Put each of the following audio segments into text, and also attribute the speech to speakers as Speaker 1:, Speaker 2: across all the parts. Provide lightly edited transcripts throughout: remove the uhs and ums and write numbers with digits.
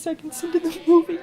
Speaker 1: seconds into the movie.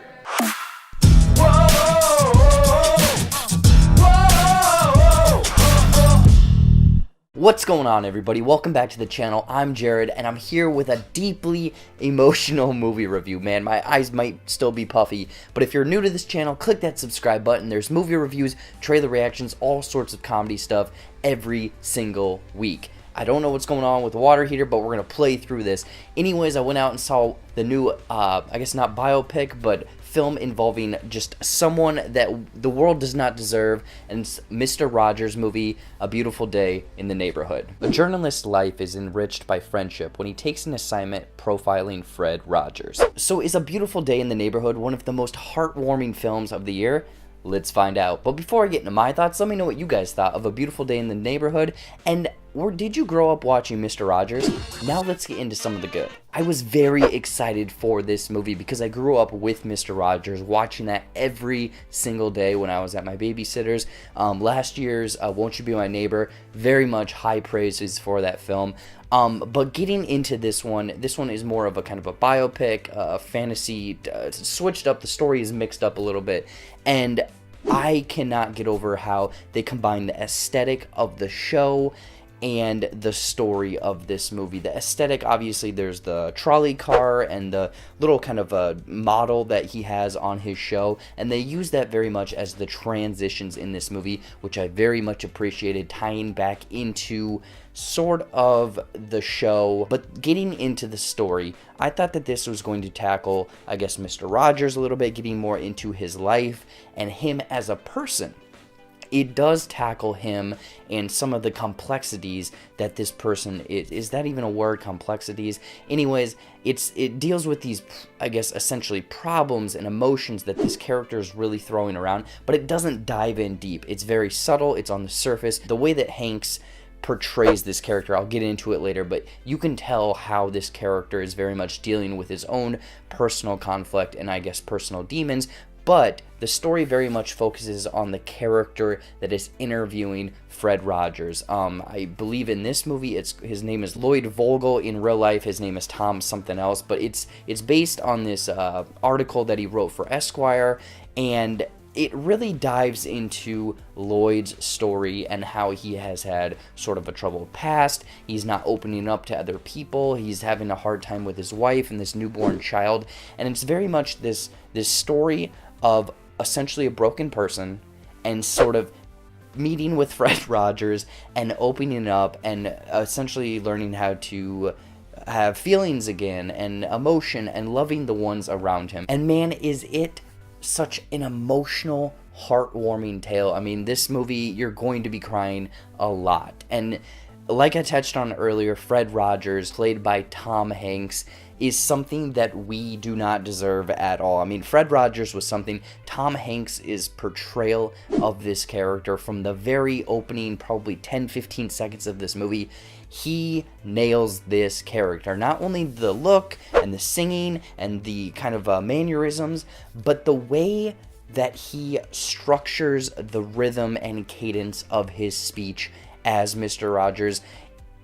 Speaker 1: What's going on, everybody? Welcome back to the channel. I'm Jared, and I'm here with a deeply emotional movie review. Man, my eyes might still be puffy, but if you're new to this channel, click that subscribe button. There's movie reviews, trailer reactions, all sorts of comedy stuff every single week. I don't know what's going on with the water heater, but we're going to play through this. Anyways, I went out and saw the new, I guess not biopic, but film involving just someone that the world does not deserve, and it's Mr. Rogers' movie, A Beautiful Day in the Neighborhood. A journalist's life is enriched by friendship when he takes an assignment profiling Fred Rogers. So is A Beautiful Day in the Neighborhood one of the most heartwarming films of the year? Let's find out. But before I get into my thoughts, let me know what you guys thought of A Beautiful Day in the Neighborhood, and did you grow up watching Mr. Rogers? Now let's get into some of the good. I was very excited for this movie because I grew up with Mr. Rogers, watching that every single day when I was at my babysitter's. Last year's Won't You Be My Neighbor, very much high praises for that film. But getting into this one is more of a kind of a biopic, fantasy, switched up, the story is mixed up a little bit, and I cannot get over how they combine the aesthetic of the show and the story of this movie. The aesthetic, obviously, there's the trolley car and the little kind of a model that he has on his show, and they use that very much as the transitions in this movie, which I very much appreciated, tying back into sort of the show. But getting into the story, I thought that this was going to tackle, I guess, Mr. Rogers a little bit, getting more into his life and him as a person. It does tackle him and some of the complexities that this person is that even a word, complexities? Anyways, it deals with these, I guess, essentially problems and emotions that this character is really throwing around, but it doesn't dive in deep. It's very subtle, it's on the surface. The way that Hanks portrays this character, I'll get into it later, but you can tell how this character is very much dealing with his own personal conflict and, I guess, personal demons. But the story very much focuses on the character that is interviewing Fred Rogers. I believe in this movie, his name is Lloyd Vogel. In real life, his name is Tom something else. But it's based on this article that he wrote for Esquire, and it really dives into Lloyd's story and how he has had sort of a troubled past. He's not opening up to other people. He's having a hard time with his wife and this newborn child. And it's very much this story of essentially a broken person and sort of meeting with Fred Rogers and opening up and essentially learning how to have feelings again and emotion and loving the ones around him. And man, is it such an emotional, heartwarming tale. I mean, this movie, you're going to be crying a lot. And like I touched on earlier, Fred Rogers, played by Tom Hanks, is something that we do not deserve at all. I mean, Fred Rogers was something. Tom Hanks' portrayal of this character from the very opening, probably 10-15 seconds of this movie, he nails this character. Not only the look and the singing and the kind of mannerisms, but the way that he structures the rhythm and cadence of his speech as Mr. Rogers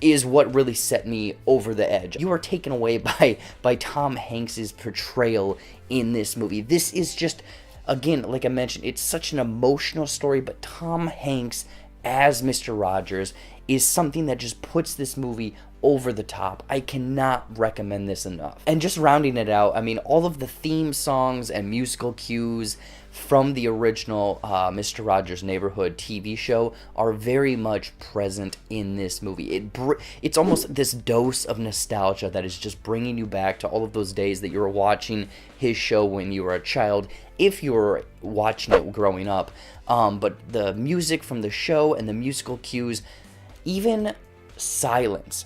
Speaker 1: is what really set me over the edge. You are taken away by Tom Hanks' portrayal in this movie. This is just, again, like I mentioned, it's such an emotional story, but Tom Hanks as Mr. Rogers is something that just puts this movie over the top. I cannot recommend this enough. And just rounding it out, I mean, all of the theme songs and musical cues from the original Mr. Rogers' Neighborhood TV show are very much present in this movie. It's almost this dose of nostalgia that is just bringing you back to all of those days that you were watching his show when you were a child, if you were watching it growing up. But the music from the show and the musical cues, even silence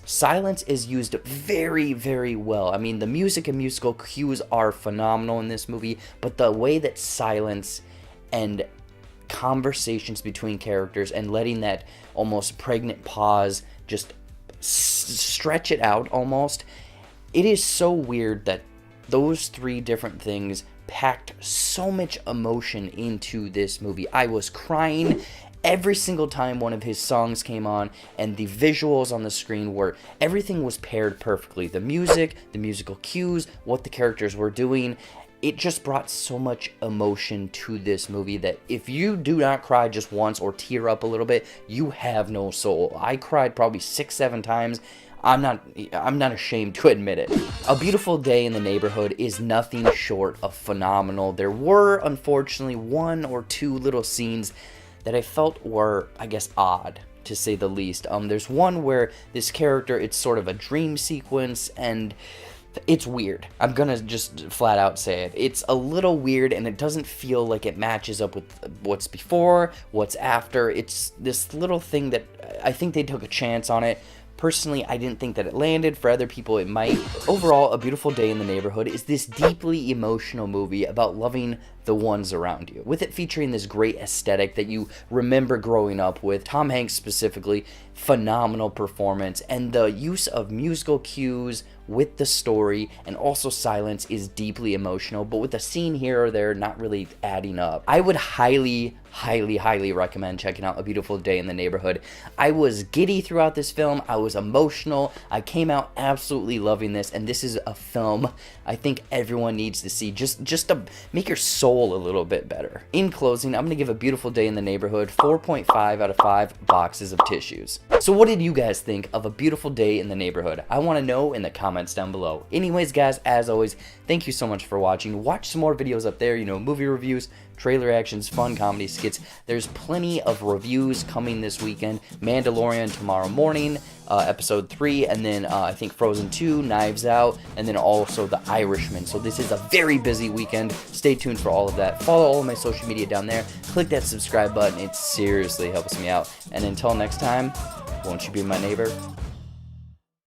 Speaker 1: is used very, very well. I mean, the music and musical cues are phenomenal in this movie, but the way that silence and conversations between characters and letting that almost pregnant pause just stretch it out almost, it is so weird that those three different things packed so much emotion into this movie. I was crying every single time one of his songs came on, and the visuals on the screen were, everything was paired perfectly. The music, the musical cues, what the characters were doing, it just brought so much emotion to this movie that if you do not cry just once or tear up a little bit, you have no soul. I cried probably 6-7 times. I'm not ashamed to admit it. A Beautiful Day in the Neighborhood is nothing short of phenomenal. There were, unfortunately, 1 or 2 little scenes that I felt were, I guess, odd, to say the least. There's one where this character, it's sort of a dream sequence, and it's weird. I'm gonna just flat out say it. It's a little weird, and it doesn't feel like it matches up with what's before, what's after. It's this little thing that I think they took a chance on it. Personally, I didn't think that it landed. For other people, it might. Overall, A Beautiful Day in the Neighborhood is this deeply emotional movie about loving the ones around you, with it featuring this great aesthetic that you remember growing up with. Tom Hanks specifically, phenomenal performance, and the use of musical cues with the story and also silence is deeply emotional, but with a scene here or there not really adding up. I would highly recommend checking out A Beautiful Day in the Neighborhood. I was giddy throughout this film. I was emotional. I came out absolutely loving this, and this is a film I think everyone needs to see just to make your soul a little bit better. In closing, I'm going to give A Beautiful Day in the Neighborhood 4.5 out of 5 boxes of tissues. So what did you guys think of A Beautiful Day in the Neighborhood? I want to know in the comments down below. Anyways, guys, as always, thank you so much for watching. Watch some more videos up there, you know, movie reviews, trailer reactions, fun comedy skits. There's plenty of reviews coming this weekend. Mandalorian tomorrow morning, episode 3, and then I think Frozen 2, Knives Out, and then also The Irishman. So this is a very busy weekend. Stay tuned for all of that. Follow all of my social media down there. Click that subscribe button. It seriously helps me out. And until next time, won't you be my neighbor?